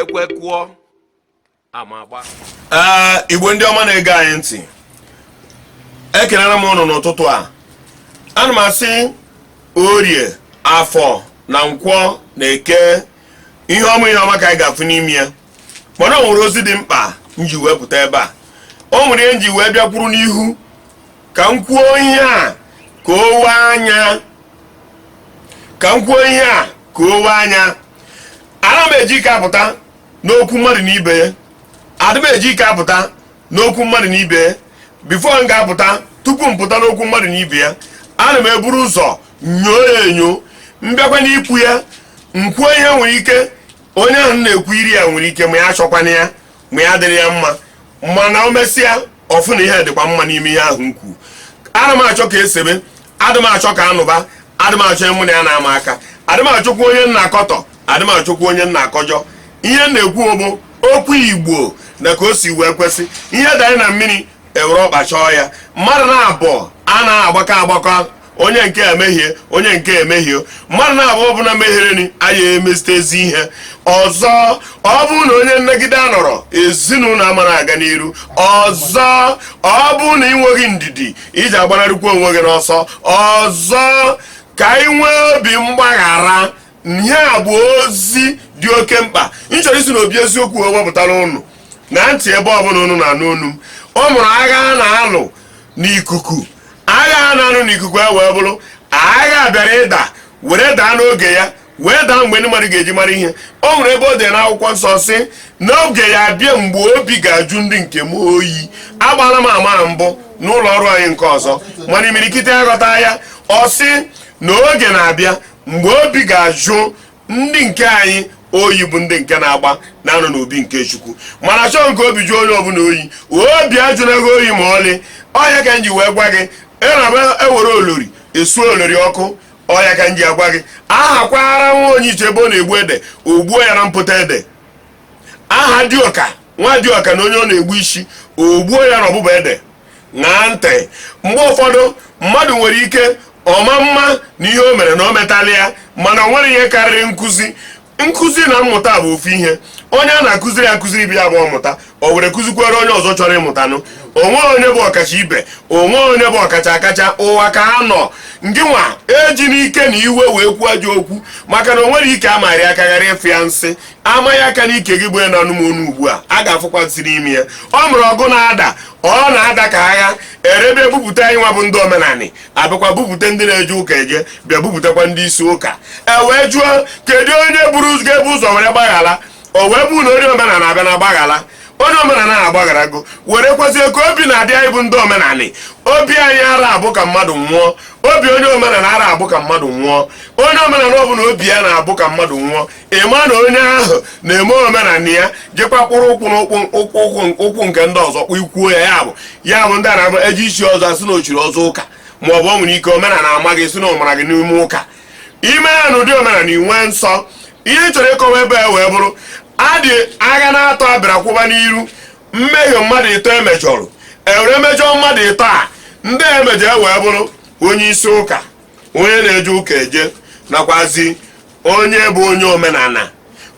ekwe kụọ amagba. Igbo ndị ọma na-ege anyị ntị, ekelere m ụnụ n'ụtụtụ a. Ana m asị Orie, Afọ na Nkwọ na Eke ihe ọma ka anyị ga-afụ n'ime ya, mana o nwere ozi dị mkpa m ji wepụta ebe a. O nwere ihe m ji wee bịakwuru n'ihu ka m kwuo ihe a ka o wee anya, ana m eji ike apụta n'okwu mmadụ na ibe ya. Adị m eji ike apụta n'okwu mmadụ na ibe ya. Bifo m ga-apụta, tupu m pụta n'okwu mmadụ na ibe ya, ana m eburu ụzọ nyoo ya enyo, mbịakwa n'ikwu ya nkwuo ihe nwere ike onye ahụ na-ekwu iri ya nwere ike ma ya achọkwana ya ma ya dịrị ya mma, mana o mesịa ọfụ na ihe dịkwa mma n'ime ihe ahụ nkwu. Ana m achọ ka esebe, adị m achọ ka anụba, adị m achọ mụ na ya na-ama aka, adị m achọkwa onye nna akọtọ, adị m achọkwa onye nna akọjọ. Ihe na-ekwu bụ okwu Igbo na ka o si wee kwesị. Ihe danye na mmiri ewere ọkpa chọọ ya. Mmadụ na-abụọ a na-agbakọ onye nke emehie onye nke emehie. Mmadụ na-abụọ ọbụla mehiere anya emezite ezi ihe ọzọ. Ọ bụrụ na onye nnagide anọrọ, ezinụlọ amara aga n'iru. Ọzọ ọ bụrụ na ị nweghị ndidi iji agbanarịkwa onwe gị n'ọsọ. Ọzọ ka ị nwee obi mgbaghara. Ihe a bụ ozi dị oke mkpa nchọrọ isi na obi eziokwu o wepụtara ụnụ na ntị ebe ọbụla ụnụ na-anụ onu m. Ọ mụrụ agha a na-alụ n'ikuku. Agha a na-alụ n'ikuku wee bụrụ agha bịara ịda were daa n'oge ya, wee daa mgbe ndị mmadụ ga-eji mara ihe. O nwere ebe o dị n'akwụkwọ nsọ sị n'oge ya abịa mgbe obi ga-ajụ ndị nke m oyi. Agbala m ama mbụ n'ụlọ ọrụ anyị nke ọzọ, mana imirikite aghọta ya. Ọ sị na oge na-abịa mgbe obi ga-ajụ ndị nke anyị oyi, bụ ndị nke na-agba na-anọ n'obi nke Chukwu. Mana chọọ nke obi jụọ onye ọbụla oyi, obi ajụnaghị oyi ma ọlị. Ọya ka m ji wee gwa gị, ewere olori esuo olori ọkụ. Ọya ka m ji agwa gị, ahakwara nwa onye iche ebe ọ na-egbu ede, o gbuo ya na mpụta ede. Aha dịọka, nwa dịọka na onye ọ na-egbu isi, o gbuo ya na ọbụba ede. Ṅaa ntị, mgbe ụfọdụ mmadụ nwere ike ọma mma na ihe o mere na o metala ya, mana o nwere ihe karịrị nkụzi na mmụta bụ ofu ihe. Onye a na-akụziri akụziri bịa bụ ọmụta, o were kụzikwere onye ọzọ chọrọ ịmụtanụ. Onwe onye bụ ọkacha ibe, onwe onye bụ ọkacha akacha. Ụwa ka ha nọ. Ngị nwa eji n'ike na iwe wee kwuo ajọ okwu, maka na o nwere ike amarị aka ghara ịfụ ya nsị. Amaghị aka n'ike gị bụ na anụmonu ugbu a ga-afụkwasị n'ime ya. Ọ mụrụ ọgụ na-ada, ọ na-ada ka agha. Erebe bupụta anyị nwa bụ ndị omenanị, abịakwa bupụta ndị na-eje ụka eje, bịa bupụtakwa ndị isi ụka. Wee jụọ kedu onye ga-ebu ụzọ were gbaghara. O wee bụ na onye omenala abịa na gbaghara. Onye omenala na-agbagharago were kwezie ka obi na-adị anyị bụ ndị omenanị. Obi anyị ara abụ ka mmadụ nwụọ. Obi onye omenala ara abụ ka mmadụ nwụọ. Onye omenala ọ bụla obi ya na-abụ ka mmadụ nwụọ, ịma na onye ahụ na-eme omenala ya jekwa kpụrụ ụkwụ nke ndị ọzọ kpụikwuo ya. Ya bụ ndị a na-ama eji isi ọzọ asị na ochiri ọzọ ụka, ma ọ bụ o nwere ike omenala amaghị si na ọmara gị n'ime ụka. Ime ya na ụdị omenala inwe nsọ. Ihe chọrọ ịkọwa ebe a wee bụrụ adị agha na-atọ abịara kwụba n'iru. Mmehie mmadụ ịtọ emejọrọ, ewere mejọ mmadụ ịtọ a ndị emejọ wee bụrụ onye isi ụka, onye na-eje ụka eje, nakwazi onye bụ onye omenala.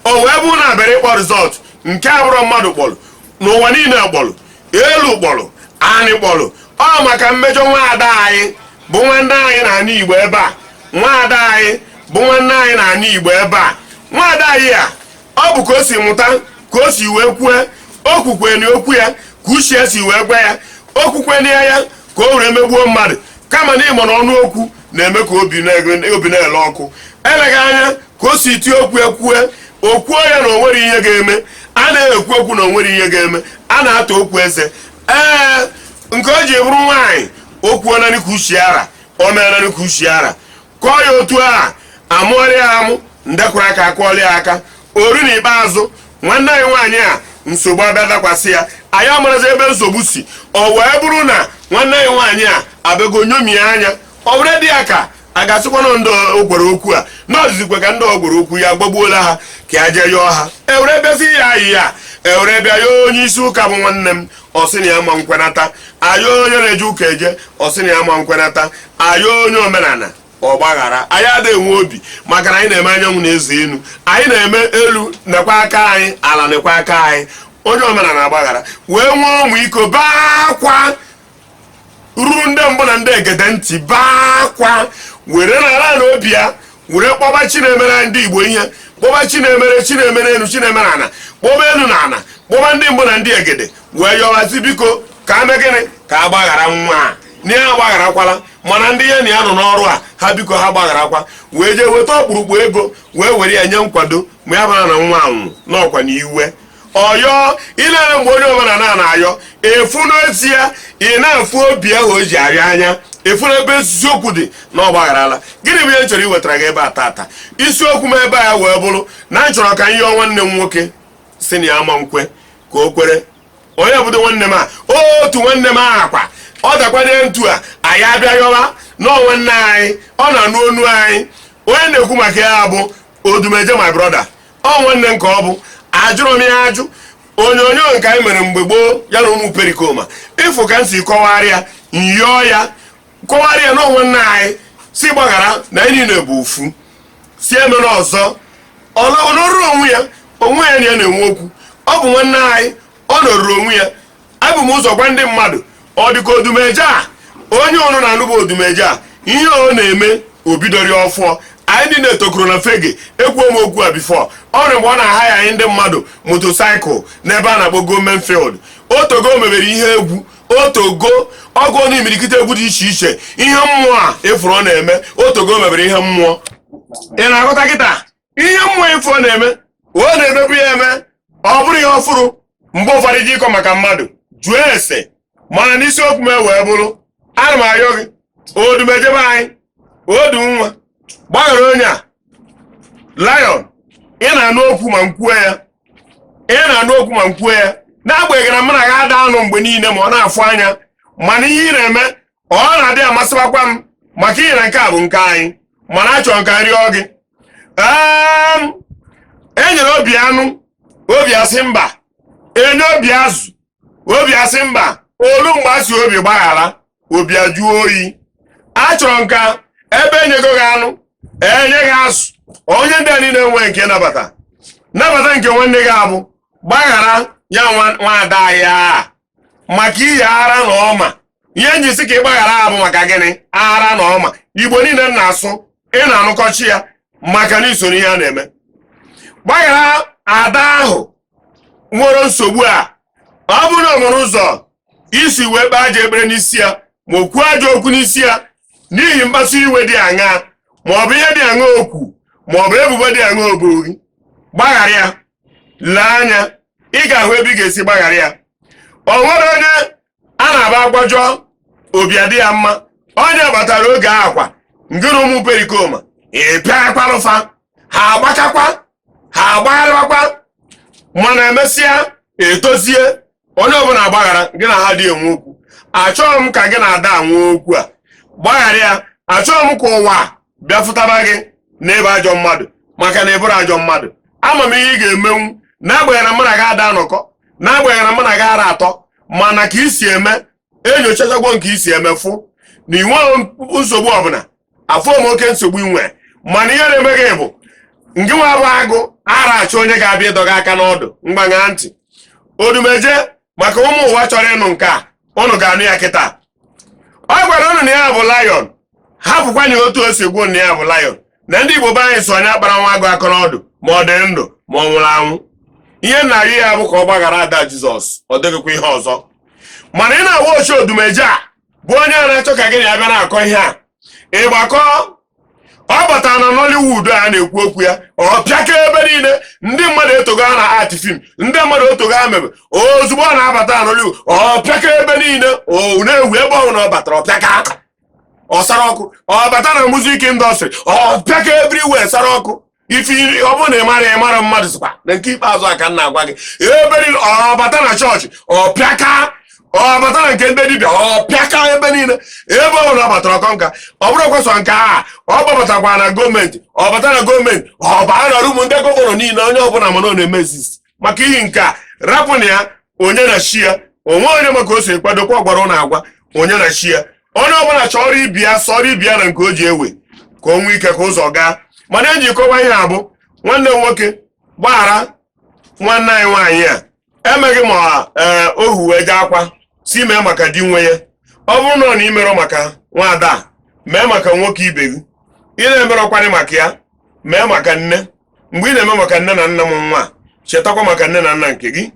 O wee bụ na abịara ịkpọ rizọt nke abụrụ mmadụ kpọrọ n'ụwa niile kpọrọ, elu kpọrọ, anị kpọrọ. Ọ maka mmejọ nwaada anyị bụ nwanne anyị na-anị Igbo ebe a. Nwaada anyị bụ nwanne anyị na-anị Igbo ebe a. Nwaada anyị a ọ bụ ka o si mụta, ka o si wee kwue. O kwukweni okwu ya ka uche ya si wee gwa ya. O kwukweni ya ka o were megbuo mmadụ, kama na ịmụ na ọnụ okwu na-eme ka obi na-ele ọkụ. Eleghị anya ka o si tie okwu ekwue, o kwuo ya na o nwere ihe ga-eme. A na-ekwu okwu na o nwere ihe ga-eme, a na-ata okwu eze. Nke o ji bụrụ nwaanyị, o kwuo naanị ka uche ara, o mere naanị ka uche ara. Kọọ ya otu a, amụọrị ya amụ, ndekwara aka akụọrị ya aka. Ori na ikpeazụ nwanne anyị nwaanyị a nsogbu abịa dakwasị ya. Anyị amarazi ebe nsogbu si. O wee bụrụ na nwanne anyị nwaanyị a abịago nyomie anya, ọ were dị ya ka a ga-asịkwa na ndị ogwere okwu a n'ọzizikwe ka ndị ogwere okwu ya gbagbuola ha ka ya jee yọọ ha. Ewere bịazi ya ayị ya, ewere bịa ya onye isi ụka bụ nwanne m, ọ sị na ya ma nkwenata. Ayọ onye na-eje ụka eje, ọ sị na ya ma nkwenata. Ayọ onye omenala, ọgbaghara. Anyị adịghị enwe obi maka na anyị na-eme anyanwụ na-ezo elu, anyị na-eme elu nekwa aka anyị, ala nekwa aka anyị. Onye omenala agbaghara wee nwee ụmụ iko baa akwa ruru ndị mbụ na ndị egede ntị, baa akwa were n'ala na obi ya were kpọba Chinemere ndị Igbo ihe, kpọba Chinemere enu, Chinemere ana, kpọba elu na ana, kpọba ndị mbụ na ndị egede wee yọwazi biko ka ame gịnị ka agbaghara nwa a na ya agbagharakwala. Mana ndị ya na ya nọ n'ọrụ a ha biko ha gbagharakwa wee jee weta ọkpụrụkpụ ego wee were ya nye nkwado ma ya bara na nwa anwụ n'ọkwa na iwe ọyọ. Ilere mgbe onye omenala na-ayọ efu n'ozi ya, ị na-afụ obi ahụ o ji arịa anya, efu n'ebe eziokwu dị na ọ gbagharala. Gịnị bụ ihe m chọrọ iwetara gị ebe a tata? Isiokwu m ebe a wee bụrụ na m chọrọ ka m yọọ nwanne m nwoke si na ya ama nkwe ka o kwere. Onye obodo nwanne m a, otu nwanne m akwa ọ dakwanye ntu a, anyị abịa yọwa n'ọnwa nne anyị, ọ na-anụ onu anyị. Onye na-ekwu maka ya bụ Odumeje my brother, ọ nwanne m ka ọ bụ. Ajụrụ m ya ajụ onyonyo nke anyị mere mgbe gboo ya na ụmụ perikoma ịfụ ka m si kọwarịa nyọọ ya kọwarịa n'ọnwa nne anyị si gbaghara na anyị niile bụ ofu si emere ọzọ ọnọrụ onwe ya na ya na-enwe okwu. Ọ bụ nwanne anyị, ọ nọruru onwe ya. Abụ m ụzọ gwa ndị mmadụ ọ dịka Odumeje a, onye ọrụ na-anụba Odumeje a ihe ọ na-eme obidori ọfọ. Anyị ndị na-etokoro na fege ekwuo m okwu a bifọ ọrụ mgbe ọ na-aha ya anyị ndị mmadụ motosaịkụl n'ebe a na-akpọ gọọmenti field. Otogo mebere ihe egwu, otogo ọgụ n'imirikite egwu dị iche iche, ihe mmụọ a efuru ọ na-eme. Otogo mebere ihe mmụọ. Ị na-aghọta kịta ihe mmụọ efu ọ na-eme, ọ na-emebu ya eme, ọ bụrụ ihe ọfụrụ. Mgbe ụfọdụ ji ịkọ maka mmadụ jụọ ese, mana n'isiokwu m wee bụrụ ana m ayọ gị Odumeje be anyị, odu nwa gbaghara onye a. Lion, ị na-anụ okwu ma nkwuo ya, n'agbanyeghị na mụ na ya ada anụ mgbe niile ma ọ na-afụ anya, mana ihe ị na-eme ọ na-adị amasịbakwa m maka ihe na nke a bụ nke anyị. Mana achọrọ ka rịọ gị enyere obi anụ obi asị mba, enye obi azụ obi asị mba, olu mgbe asị obi gbaghara obi ajụọ oyi. Achọrọ nka ebe enyego gị anụ enye gị azụ, onye ndị a niile enwe nke nabata nke nwanne gị abụ gbaghara ya nwada ya maka ihe ara na ọma. Ihe njisi ka ị gbaghara abụ maka gịnị? Ara na ọma. Igbo niile na-asụ, ị na-anụkọchi ya maka na isoro ihe a na-eme. Gbaghara ada ahụ nwere nsogbu a, ọ bụrụ na ọ nwere ụzọ isi wee kpaa aja ekpere n'isi ya ma o kwuo ajọ okwu n'isi ya n'ihi mkpasu iwe dị aṅa ma ọ bụ ihe dị aṅa okwu ma ọ bụ ebubo dị aṅa obogi, gbaghara ya. Lee anya, ị ga-ahụ ebe ị ga-esi gbaghara ya. O nwere onye a na-aba agbajọ obi adị ya mma, onye batara oge akwa ngịrị ụmụ perikoma ịpịa akparụfa ha agbachakwa ha agbagharịkwa, mana emesịa etozie onye ọbụla gbaghara gị na ha dị enwe okwu. Achọghị m ka gị na ada anwe okwu a, gbaghara ya. Achọghị m ka ụwa bịa fụtaba gị n'ebe ajọ mmadụ maka na ịbụrụ ajọ mmadụ. Ama m ihe ị ga-emenwu n'agbanyeghị na mụ na gị ada anọkọ, n'agbanyeghị na mụ na gị ara atọ, mana ka isi eme enyochachagwo nke isi eme fụ na ị nweghị nsogbu ọbụla. Afọ m oke nsogbu inwe, mana ihe na-eme gị bụ ngị nwa bụ agụ ara achọ onye ga-abịa ịdọga aka n'ọdụ mgbanya ntị. Odumeje maka ụmụ ụwa chọrọ ịnụ nke a, ụnụ ga-anụ ya kịta. Ọ gwara ụnụ na ya bụ Lion, hapụkwanye otu o si gwuo na ya bụ Lion, na ndị Igbo be anyị so onye akpara nwa agụ aka n'ọdụ ma ọ dị ndụ ma ọ nwụrụ anwụ. Ihe na-arị ya bụ ka ọ gbaghara ada Jizọs, ọ dịghịkwa ihe ọzọ. Mana ị na-awa ochi Odumeje a bụ onye a na-achọ ka gị na ya bịa na-akọ ihe a ịgbakọ. Ọ batara na Nollywood a na-ekwu okwu ya, ọ pịaka ebe niile. Ndị mmadụ etogo ha na art film, ndị mmadụ etogo ha mebe ozugbo ọ na-abata na Nollywood, ọ pịaka ebe niile. O na-ewu ebe ọhụrụ na ọ batara ọ pịaka ọsara ọkụ. Ọ bata na music industry, ọ pịaka everywhere sara ọkụ. Ife ọ bụ na ịmara mmadụ sịkwa na nke ikpeazụ aka m na-agwa gị ebe niile. Ọ bata na chọọchị, ọ pịaka. Ọ bata na nke ndị dibịa, ọ pịaka ebe niile. Ebe ọ na batara ọkọ nka, ọ bụrụ kwesọ nke a ọ gbabatakwa na gọọmenti, ọ bata na gọọmenti, ọ baa na ụmụ ndị gọvanọ niile. Onye ọbụla mana ọ na-emezisi maka ihe nke a. Rapụ na ya onye na chi ya, onwe onye maka o si kwadokwa ọgbara na agwa onye na chi ya. Onye ọbụla chọrọ ibia sọrọ ibia na nke o ji ewe ka o nwee ike ka ụzọ gaa. Mana eji kọwa ihe abụ nwanne nwoke gbaghara nwanne anyị nwaanyị a emeghị ma ohu wee jee akwa si mee maka di nwe ya. Ọ bụrụ na ị merọ maka nwaada mee maka nwoke ibe gị. Ị na-emerọkwanị maka ya mee maka nne. Mgbe ị na-eme maka nne na nna m nwa chetakwa maka nne na nna nke gị.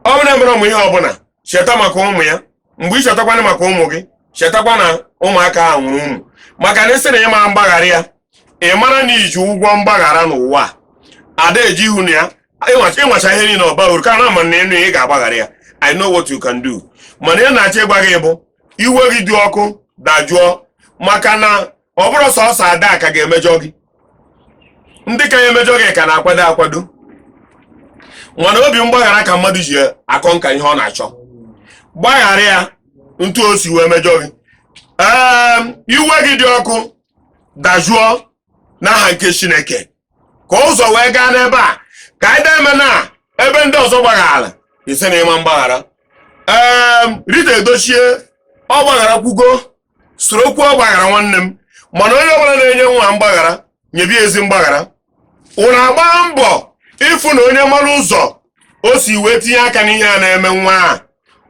Ọ bụrụ na emere ụmụ ihe ọbụla cheta maka ụmụ ya. Mgbe ị chetakwana maka ụmụ gị chetakwa na ụmụaka ahụ nwụrụ ụmụ. Maka na ị sị na ị mara mgbaghara ya ị mara na iji ụgwọ mgbaghara n'ụwa ada eji ihu na ya ịnwacha ihe niile ọba uru ka na ama na ị ga-agbaghara ya. I know what you can do. Mana ị na-achọ ịgwa gị bụ iwe gị dị ọkụ dajụọ maka na ọ bụrụ sọsọ ada ka ga-emejọ gị. Ndị ka ya emejọ gị ka na-akwado akwado. Mana obi mgbaghara ka mmadụ ji akọ nka ihe ọ na-achọ. Gbaghara ya ntu o si wee mejọ gị. Iwe gị dị ọkụ dajụọ n'aha nke Chineke ka ụzọ wee gaa n'ebe a ka anyị na-eme na ebe ndị ọzọ gbaghara ise na ịma mgbaghara. Rita Edochie ọ gbaghara kwugo sorokwu ọ gbaghara nwanne m. Mana onye ọbụla na-enye nwa mgbaghara nyebi ezi mgbaghara. Unu agba mbọ ịfụ na onye mara ụzọ o si wee tinye aka n'ihe a na-eme nwa a.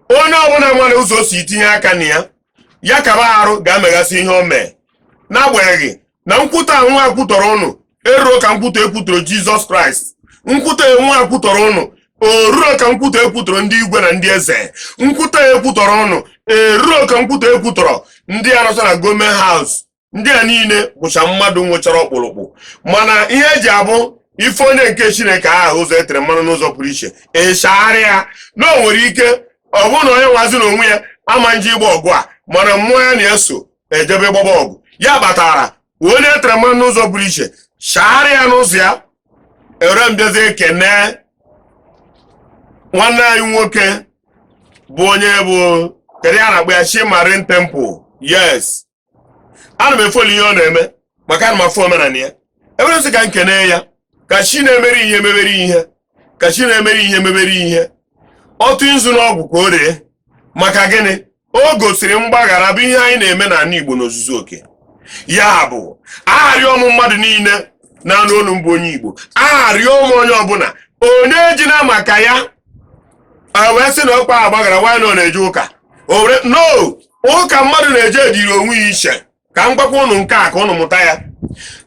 Onye ọbụla mara ụzọ o si tinye aka na ya kaba arụ ga-amegasị ihe o mee. N'agbanyeghị na nkwute nwa akwutọrọ ụnụ eruo ka nkwute ekwutọrọ Jizọs Kraịst. Nkwute nwa akwutọrọ ụnụ oruo ka nkwute ekwutọrọ ndị igwe na ndị eze. Nkwute ekwutọrọ ụnụ eruo ka nkwute ekwutọrọ ndị anọcha na gọọmenti haus. Ndị a niile bụcha mmadụ nwechara ọkpụrụkpụ. Mana ihe eji abụ ife onye nke Chineke ahụ ụzọ etere mmanụ n'ụzọ pụrụ iche echegharịa na o nwere ike ọ bụrụ na onye nwazi na onwe ya ama nje ịgba ọgụ a mana mmụọ ya na-eso ejebe gbaba ọgụ ya batara onye etere mmanụ n'ụzọ pụrụ iche chagharịa n'ụzọ ya. Ere mbịazi ekene nwanne anyị nwoke bụ onye bụ kedu ya na-akpọ ya Chi Marine Temple. Yes, ana m efoli ihe ọ na-eme maka ana m afọ omenala ya. Ebere sị ka nkene ya ka Chi na-emere ihe mebere ihe ka Chi na-emere ihe mebere ihe. Otu nzu n'ọgwụ ka o ree maka gịnị o gosiri mgbaghara bụ ihe anyị na-eme n'ala Igbo n'ozuzu oke. Ya bụ arịọ m mmadụ niile na-anụ olu mbụ onye Igbo arịọ m onye ọbụla onye ejina maka ya wee sị na ọkpa agbaghara nwaanyị na ọ na-eje ụka no ụka mmadụ na-eje ejiri onwe ya iche. Ka m gwakwa ụnụ nke a ka ụnụ mụta ya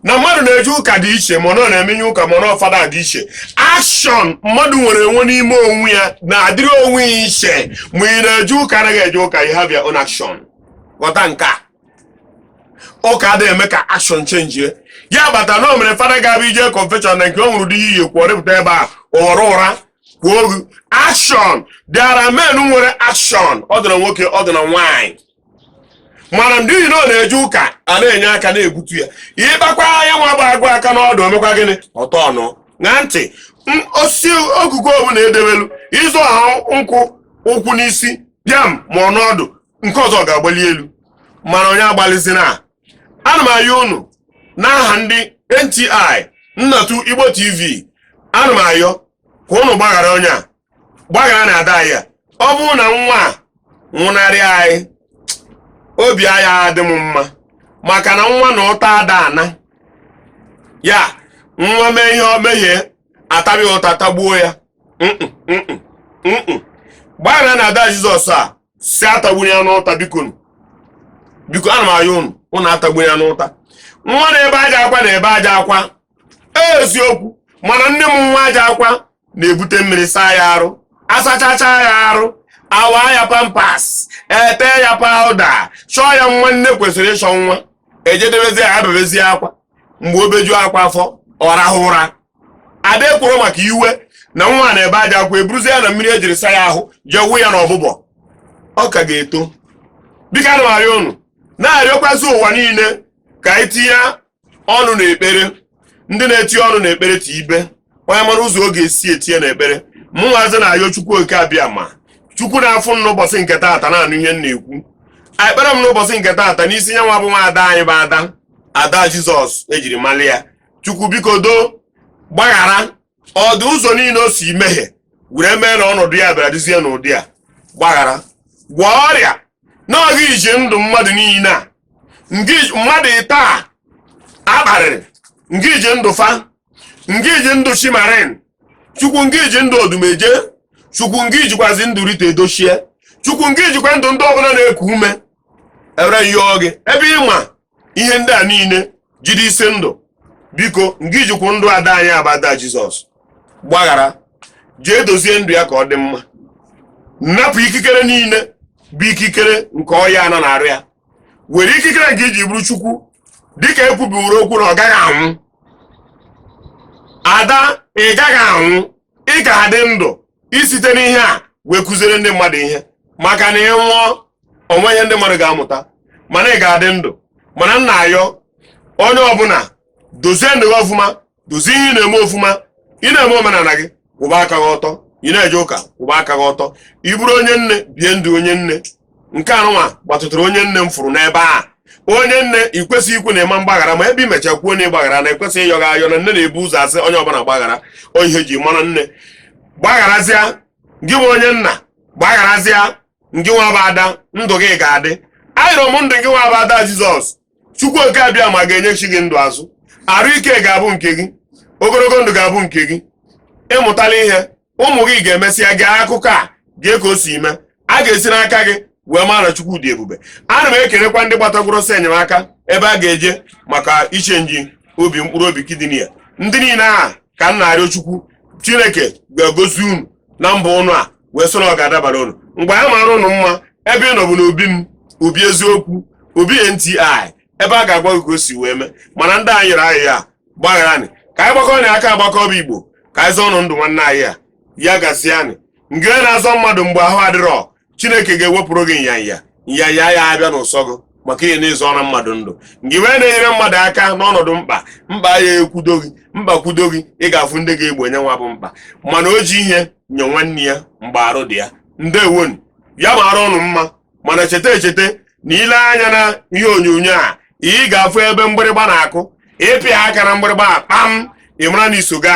na mmadụ na-eje ụka dị iche ma ọ na-emenye ụka ma ọ fada dị iche. Akshọn mmadụ nwere enwe n'ime onwe ya na-adịrị onwe ya iche. Ma ị na-eje ụka anaghị eje ụka you have your own action. Ghọta nke a. Ụka adịghị eme ka akshọn chenjie. Ya bata na o mere fada ga-abịa ije confession na nke o nwere dị ihe kwuo repụta ebe a ụghọrọ ụra kwuo ogu action. There are men nwere action. Ọ dị na nwoke ọ dị na nwaanyị. Mana ndị yi na ọ na-eje ụka a na-enye aka na-ebutu ya. Ịgbakwa ya nwa bụ agụ aka n'ọdụ omekwa gịnị ọtọ ọnụ na ntị osisi okuko ọbụla edebelu ịzụ ahụ nkwụ ụkwụ n'isi bịam ma ọ n'ọdụ nke ọzọ ga-agbali elu. Mana onye agbalizina ana m ayọ unu n'aha ndị NTI Nnatu Igbo TV ana m ayọ ka unu gbaghara onye a gbaghara na ada ya. Ọ bụrụ na nwa a nwụnarị anyị obi anya adị m mma maka na nwa na ụta ada ana ya nwa mee ihe o mehie atabi ụta tagbuo ya. Gbaghara na ada Jizọs a si atagburu ya n'ụta biko ana m ayọ unu atagburu ya n'ụta. Nwa na ebe aja akwa na ebe aja akwa eziokwu. Mana nne m nwa aja akwa na-ebute mmiri saa ya arụ asachacha ya arụ awa ya pampas ete ya pawuda chọọ ya nwanne kwesịrị ịchọ nwa ejedebezi ya abebezi akwa mgbe obeju akwa afọ ọ rahụ ụra. Ada ekwuru maka iwe na nwa na ebe aja akwa eburuzi ya na mmiri ejiri saa ya ahụ jee wụ ya n'ọbụbọ ọ ka ga-eto. Biko ana m arịọ unu na-arịọkwazi ụwa niile ka anyị tinye ọnụ n'ekpere. Ndị na-etinye ọnụ n'ekpere ti ibe onye mara ụzọ oge esi etinye n'ekpere. Mụnwazi na-ayọ Chukwu oke abịa ma Chukwu na-afụ m n'ụbọchị nke taata na-anụ ihe m na-ekwu. Ekpere m n'ụbọchị nke taata n'isi ya nwa bụ nwa ada anyị bụ ada Jizọs ejiri mali ya. Chukwu biko doo gbaghara ọdụ ụzọ niile o si mehie were mee na ọnọdụ ya bịara dịzie n'ụdị a. Gbaghara gwọọ ọrịa n'oge iji ndụ mmadụ niile a mmadụ taa akparịrị nke iji ndụ fa nke iji ndụ Chimarin Chukwu nke iji ndụ Odumeje Chukwu nke ijikwazi ndụ Rita Edochie Chukwu nke ijikwa ndụ ndị ọbụla na-eku ume ewere yọọ gị ebe ịma ihe ndị a niile jide isi ndụ biko nke ijikwu ndụ ada anyị abada Jizọs gbaghara jee dozie ndụ ya ka ọ dị mma nnapụ ikikere niile bụ ikikere nke ọya nọ na-arụ ya were ikikere nke iji bụrụ Chukwu dịka ekwubiwuru okwu na ọ gaghị anwụ ada ị gaghị anwụ ị ga adị ndụ isite n'ihe a wee kụziere ndị mmadụ ihe maka na ị nwụọ onwe ihe ndị mmadụ ga-amụta mana ị ga-adị ndụ mana nna ayọ onye ọbụla dozie ndụ gị ọfụma dozie ihe ị na-eme ọfụma ị na-eme omenala gị kwụba aka gị ọtọ ị na-eje ụka kwụba aka gị ọtọ ị bụrụ onye nne bie ndụ onye nne nke anụnwa gbatụtara onye nne m fụrụ n'ebe a onye nne ị kwesịghị ikwu na ịma mgbaghara ma ebe imecha kwuo na ịgbaghara na ekwesịghị ịyọ gị ayọ na nne na-ebu ụzọ asị onye ọbụla gbaghara ihe ji mara nne gbagharazịa gị nwe onye nna gbagharazịa ngị nwa bụ ada ndụ gị ga-adị ayọrọ m ndụ gị nwa bụ ada Jizọs Chukwu oke abịa ma ga-enyechi gị ndụ azụ arụ ike ga-abụ nke gị ogologo ndụ ga-abụ nke gị ịmụtala ihe ụmụ gị ga-emesịa gị akụkọ a gee ka o si mee a ga-esi n'aka gị wee mara Chukwu dị ebube ana m ekelekwa ndị gbatagwuru ọsọ enyemaka ebe a ga-eje maka ichenji obi mkpụrụ obi kidney ya ndị niile aha ka m na-arịọ Chukwu Chineke ga-egozi unu na mba ụnụ a wee soro ọ ga-adabara unu mgbe a mara ụnụ mma ebe ị nọ bụ n'obi m obi eziokwu obi NTI ebe a ga-agwa gị ka o si wee mee mana ndị anyị nyere anyị ya gbaghara anyị ka anyị gbakọ na aka agbakọ bụ Igbo ka anyị zọọ ọnụ ndụ nwanne anyị ya gasị anyị ngere na-azọ mmadụ mgbe ahụ adịrọ Chineke ga-ewepụrụ gị nyanya ya abịa n'ụsọ gị maka ihe na-ezo ọra mmadụ ndụ ngị wee na-enyere mmadụ aka n'ọnọdụ mkpa ya ekwudo gị kwudo gị ị ga-afụ ndị ga-egbo nye nwa bụ mkpa mana o ji ihe nye nwanne ya mgbe arụ dị ya ndewonu ya mara ọnụ mma mana cheta na ile anya na ihe onyonyo a ị ga-afụ ebe mgbịrịgba na-akụ ịpịa aka na mgbịrịgba a kpam ị mara na isogo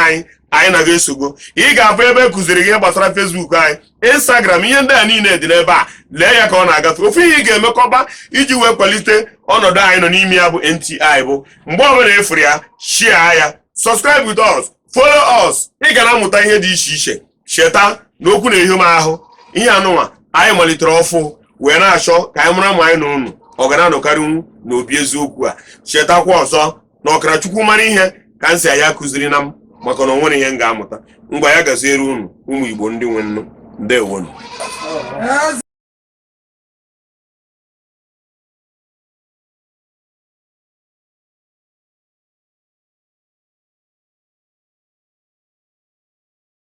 anyị na ga-esogo ị ga-afụ ebe kụziri gị gbasara Facebook anyị Instagram ihe ndị a niile dị n'ebe a lee ya ka ọ na-agafe ofu ihe ị ga-emekọba iji wee kwalite ọnọdụ anyị nọ n'ime ya bụ NTI bụ mgbe ọbụla efuru ya share ya subscribe with us follow us ị ga na-amụta ihe dị iche iche cheta na okwu na-ehi m ahụ ihe anụnwa anyị malitere ọfụ wee na-achọ ka anyị mara ma anyị na unu ọ ga na-anọkarịnwu na obi eziokwu a chetakwa ọzọ na ọkara Chukwu mara ihe ka nsị ya kụziri na m maka na o nwere ihe m ga-amụta ngwa ya gaziere unu ụmụ Igbo ndị nwe nnu ndewonu